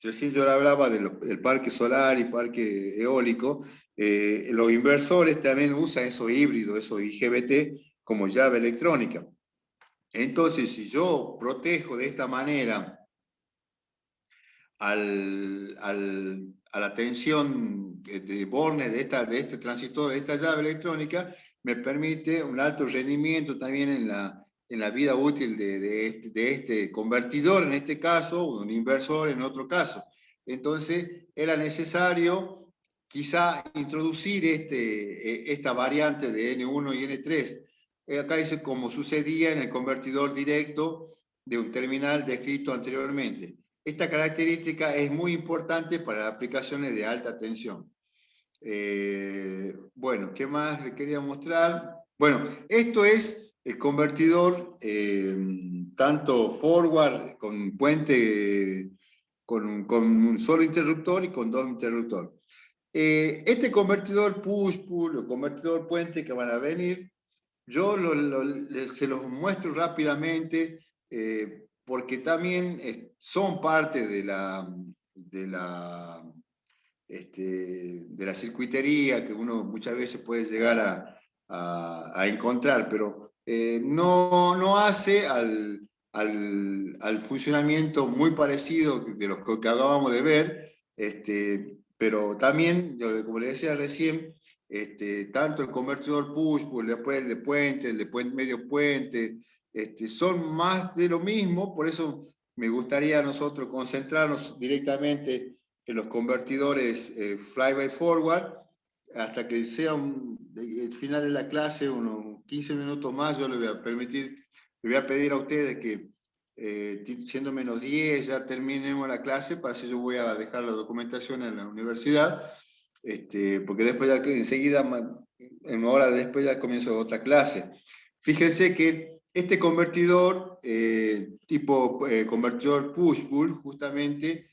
Recién yo hablaba del parque solar y parque eólico. Los inversores también usan esos híbridos, esos IGBT, como llave electrónica. Entonces, si yo protejo de esta manera a la tensión de borne de este transistor, de esta llave electrónica, me permite un alto rendimiento también en la vida útil de este convertidor, en este caso, un inversor en otro caso. Entonces, era necesario quizá introducir esta variante de N1 y N3. Acá dice como sucedía en el convertidor directo de un terminal descrito anteriormente. Esta característica es muy importante para aplicaciones de alta tensión. Bueno, ¿qué más le quería mostrar? Bueno, esto es el convertidor tanto forward con puente, con un solo interruptor y con dos interruptores. Este convertidor push-pull o convertidor puente que van a venir, yo se los muestro rápidamente porque también son parte de la circuitería que uno muchas veces puede llegar a encontrar, pero no hace al funcionamiento muy parecido de los que acabamos de ver, pero también, como le decía recién, tanto el convertidor push-pull, después el de puente, el de medio puente, son más de lo mismo, por eso me gustaría a nosotros concentrarnos directamente en los convertidores fly-by forward, hasta que sea el final de la clase, unos 15 minutos más, yo le voy a pedir a ustedes que siendo -10 ya terminemos la clase, para eso yo voy a dejar la documentación en la universidad, porque después ya que enseguida, en una hora después ya comienzo otra clase. Fíjense que este convertidor, tipo convertidor push-pull, justamente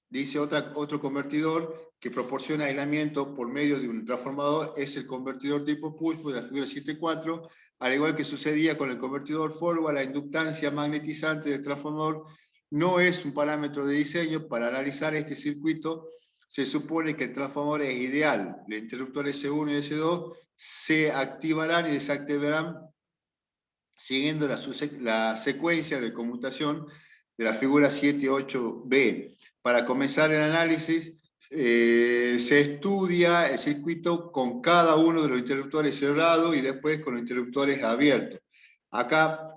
dice otro convertidor que proporciona aislamiento por medio de un transformador, es el convertidor tipo push-pull de la figura 7.4, al igual que sucedía con el convertidor forward, la inductancia magnetizante del transformador no es un parámetro de diseño. Para analizar este circuito se supone que el transformador es ideal. Los interruptores S1 y S2 se activarán y desactivarán siguiendo la secuencia de conmutación de la figura 7.8b. Para comenzar el análisis, se estudia el circuito con cada uno de los interruptores cerrados y después con los interruptores abiertos. Acá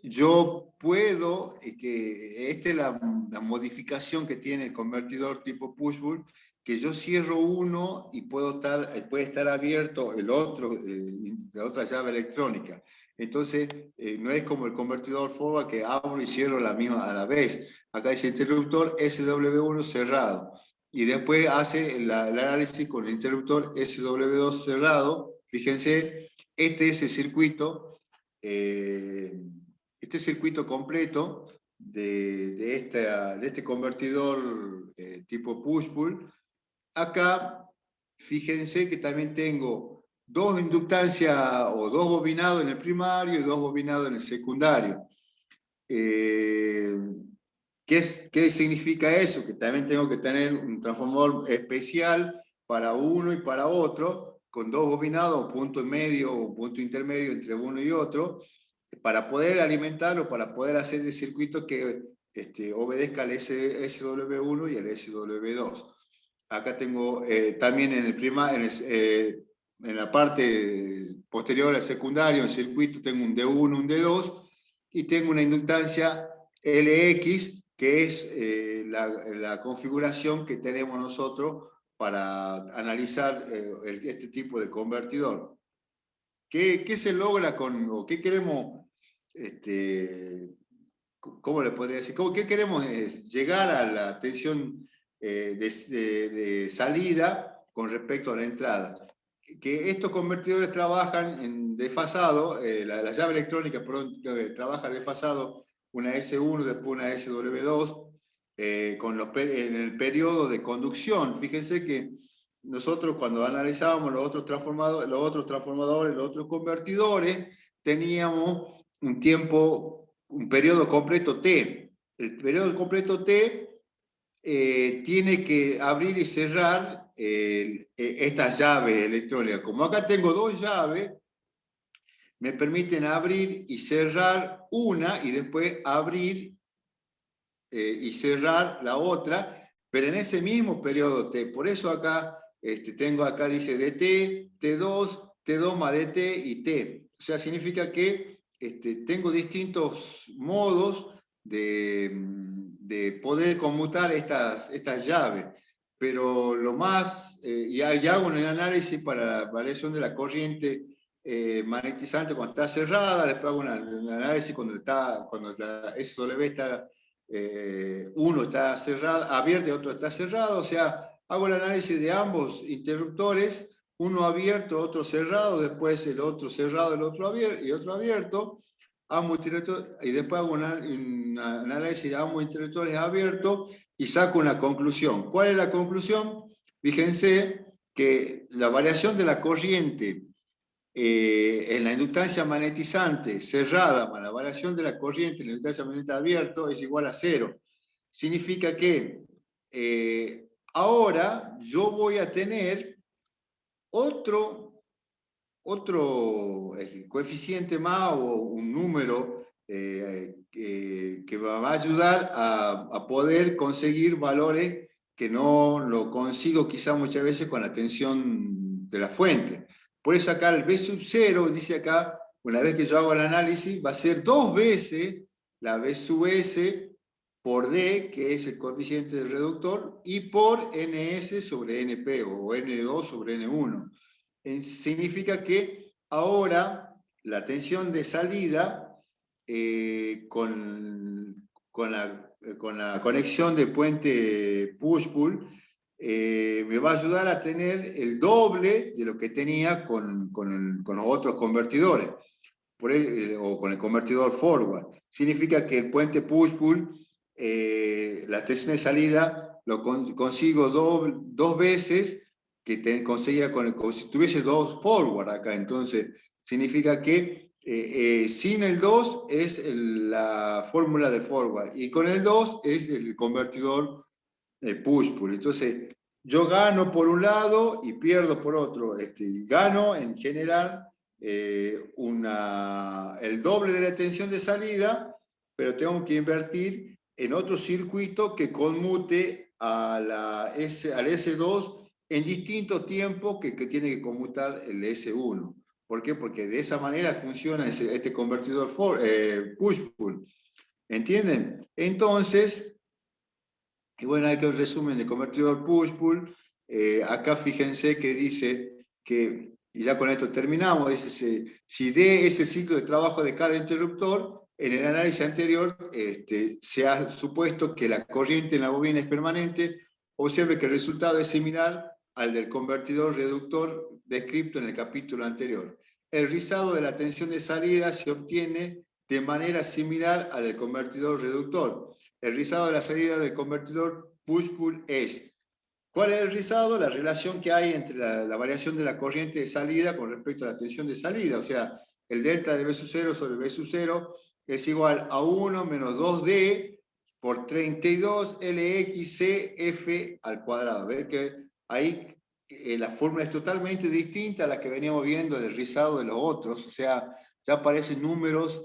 yo puedo, que esta es la modificación que tiene el convertidor tipo push-pull, que yo cierro uno y puede estar abierto el otro, la otra llave electrónica. Entonces, no es como el convertidor forward que abro y cierro la misma a la vez. Acá dice interruptor SW1 cerrado. Y después hace el análisis con el interruptor SW2 cerrado. Fíjense, este es el circuito, este circuito completo de este convertidor tipo push-pull. Acá, fíjense que también tengo dos inductancias o dos bobinados en el primario y dos bobinados en el secundario. ¿Qué significa eso? Que también tengo que tener un transformador especial para uno y para otro, con dos bobinados, punto medio o punto intermedio entre uno y otro, para poder alimentar o para poder hacer el circuito que obedezca al SW1 y al SW2. Acá tengo también en la parte posterior al secundario, en el circuito, tengo un D1, un D2, y tengo una inductancia LX, que es la configuración que tenemos nosotros para analizar este tipo de convertidor. ¿Qué se logra o qué queremos, cómo le podría decir? ¿Qué queremos llegar a la tensión de salida con respecto a la entrada? Que estos convertidores trabajan en desfasado, la llave electrónica trabaja desfasado, una S1, después una SW2, en el periodo de conducción. Fíjense que nosotros cuando analizábamos los otros transformadores, los otros convertidores, teníamos un periodo completo T. El periodo completo T tiene que abrir y cerrar estas llaves electrónicas. Como acá tengo dos llaves, me permiten abrir y cerrar una y después abrir y cerrar la otra, pero en ese mismo periodo T. Por eso acá dice DT, T2, T2 más DT y T. O sea, significa que tengo distintos modos de poder conmutar estas llaves. Pero lo más, y hago un análisis para la variación de la corriente magnetizante cuando está cerrada, después hago un análisis cuando la SW está uno está cerrado, abierto y otro está cerrado, o sea, hago el análisis de ambos interruptores, uno abierto, otro cerrado, después el otro cerrado, el otro abierto y otro abierto, ambos interruptores, y después hago un análisis de ambos interruptores abiertos y saco una conclusión. ¿Cuál es la conclusión? Fíjense que la variación de la corriente en la inductancia magnetizante cerrada más la variación de la corriente en la inductancia magnetizante abierto es igual a 0. Significa que ahora yo voy a tener otro coeficiente más o un número que va a ayudar a poder conseguir valores que no lo consigo quizá muchas veces con la tensión de la fuente. Por eso acá el B sub 0, dice acá, una vez que yo hago el análisis, va a ser 2 veces la B sub S por D, que es el coeficiente del reductor, y por NS sobre NP, o N2 sobre N1. Significa que ahora la tensión de salida con la conexión de puente push-pull me va a ayudar a tener el doble de lo que tenía con los otros convertidores o con el convertidor forward. Significa que el puente push-pull, la tensión de salida lo consigo dos veces que conseguía como si tuviese dos forward acá. Entonces, significa que sin el 2 es la fórmula del forward y con el 2 es el convertidor push-pull. Entonces, yo gano por un lado y pierdo por otro. Gano en general el doble de la tensión de salida, pero tengo que invertir en otro circuito que conmute al S2 en distinto tiempo que tiene que conmutar el S1. ¿Por qué? Porque de esa manera funciona este convertidor push-pull. ¿Entienden? Entonces, y bueno, hay que un resumen de convertidor push-pull. acá fíjense que dice que, y ya con esto terminamos, dice, si D es el ciclo de trabajo de cada interruptor, en el análisis anterior se ha supuesto que la corriente en la bobina es permanente. Observe que el resultado es similar al del convertidor reductor descrito en el capítulo anterior. El rizado de la tensión de salida se obtiene de manera similar al del convertidor reductor. El rizado de la salida del convertidor push-pull es: ¿cuál es el rizado? La relación que hay entre la variación de la corriente de salida con respecto a la tensión de salida. O sea, el delta de B sub 0 sobre B sub 0 es igual a 1 menos 2D por 32 LXCF al cuadrado. ¿Ves que ahí la fórmula es totalmente distinta a la que veníamos viendo del rizado de los otros? O sea, ya aparecen números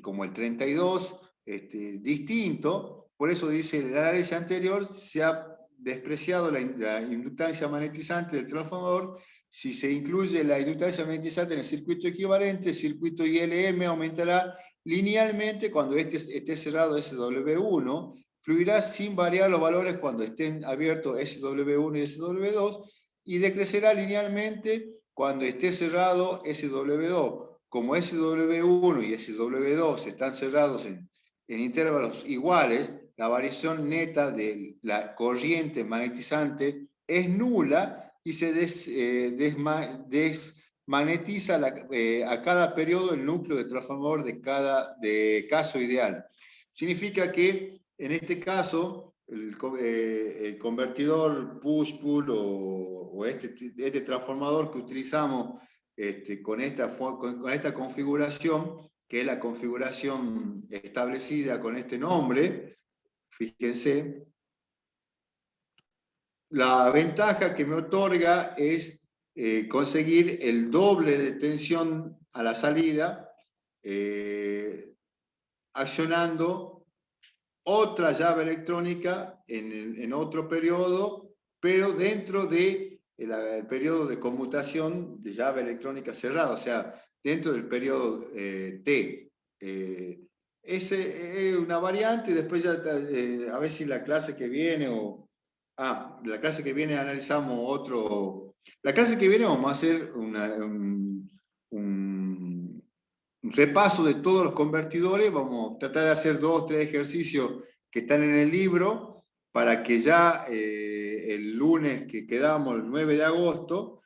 como el 32, distinto. Por eso dice el análisis anterior se ha despreciado la inductancia magnetizante del transformador. Si se incluye la inductancia magnetizante en el circuito equivalente, el circuito ILM aumentará linealmente cuando esté cerrado SW1, fluirá sin variar los valores cuando estén abiertos SW1 y SW2, y decrecerá linealmente cuando esté cerrado SW2. Como SW1 y SW2 están cerrados en intervalos iguales, la variación neta de la corriente magnetizante es nula y se desmagnetiza a cada periodo el núcleo de transformador de caso ideal. Significa que en este caso el convertidor push-pull o este transformador que utilizamos con esta configuración, que es la configuración establecida con este nombre, fíjense, la ventaja que me otorga es conseguir el doble de tensión a la salida, accionando otra llave electrónica en otro periodo, pero dentro de el periodo de conmutación de llave electrónica cerrada, o sea, dentro del periodo T. Ese es una variante. Después ya, a ver si la clase que viene la clase que viene analizamos otro. La clase que viene vamos a hacer un repaso de todos los convertidores. Vamos a tratar de hacer 2 o 3 ejercicios que están en el libro para que ya el lunes que quedamos, el 9 de agosto,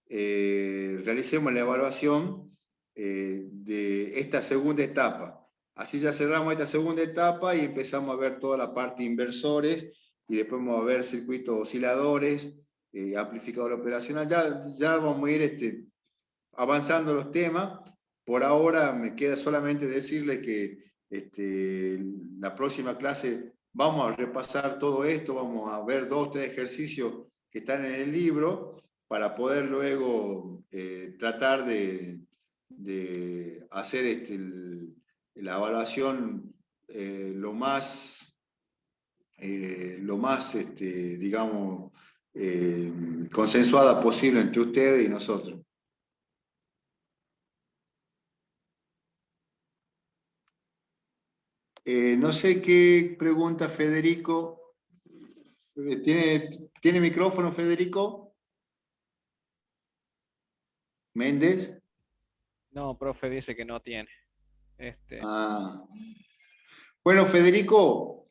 realicemos la evaluación de esta segunda etapa. Así ya cerramos esta segunda etapa y empezamos a ver toda la parte inversores, y después vamos a ver circuitos osciladores, amplificador operacional. Ya vamos a ir avanzando los temas. Por ahora me queda solamente decirle que la próxima clase vamos a repasar todo esto, vamos a ver 2 o 3 ejercicios que están en el libro para poder luego tratar de hacer la evaluación lo más, digamos, consensuada posible entre ustedes y nosotros. No sé qué pregunta Federico. ¿Tiene micrófono Federico Méndez? No, profe, dice que no tiene. Ah. Bueno, Federico,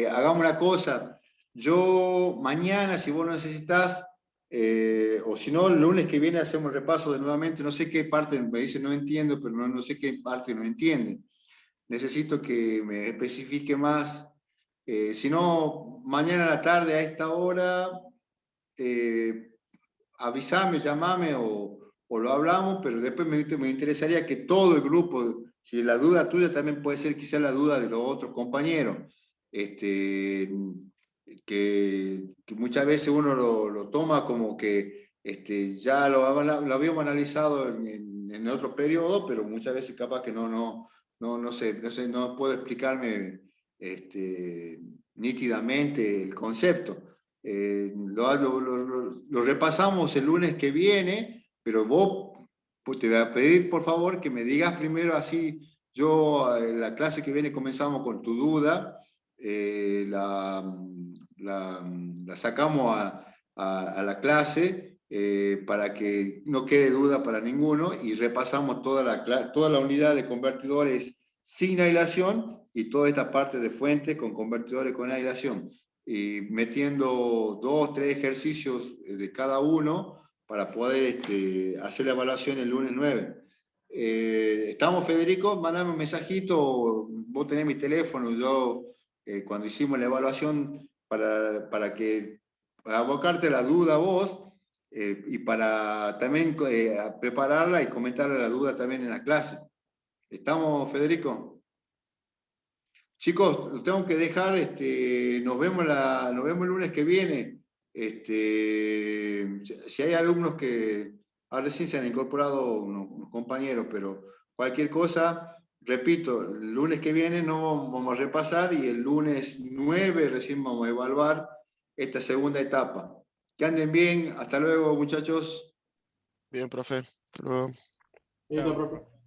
hagamos una cosa. Yo mañana, si vos necesitas, o si no, el lunes que viene hacemos repaso de nuevamente. No sé qué parte me dice no entiendo, pero no sé qué parte no entiende. Necesito que me especifique más. Si no, mañana a la tarde a esta hora, avísame, llamame o lo hablamos, pero después me interesaría que todo el grupo, si la duda tuya también puede ser quizá la duda de los otros compañeros, que muchas veces uno lo toma como que ya lo habíamos analizado en otro periodo, pero muchas veces capaz que no sé, no puedo explicarme nítidamente el concepto. Lo repasamos el lunes que viene, pero vos pues, te voy a pedir por favor que me digas primero, así yo en la clase que viene comenzamos con tu duda, la sacamos a la clase para que no quede duda para ninguno y repasamos toda la unidad de convertidores sin aislación y toda esta parte de fuente con convertidores con aislación. Y metiendo 2, 3 ejercicios de cada uno para poder hacer la evaluación el lunes 9. ¿Estamos, Federico? Mandame un mensajito, vos tenés mi teléfono, yo cuando hicimos la evaluación para abocarte la duda a vos y para también prepararla y comentarle la duda también en la clase. ¿Estamos, Federico? Chicos, los tengo que dejar, nos vemos el lunes que viene. Si hay alumnos que ahora recién se han incorporado unos compañeros, pero cualquier cosa, repito, el lunes que viene no vamos a repasar y el lunes 9 recién vamos a evaluar esta segunda etapa. Que anden bien, hasta luego muchachos. Bien, profe. Hasta luego. Listo, profe.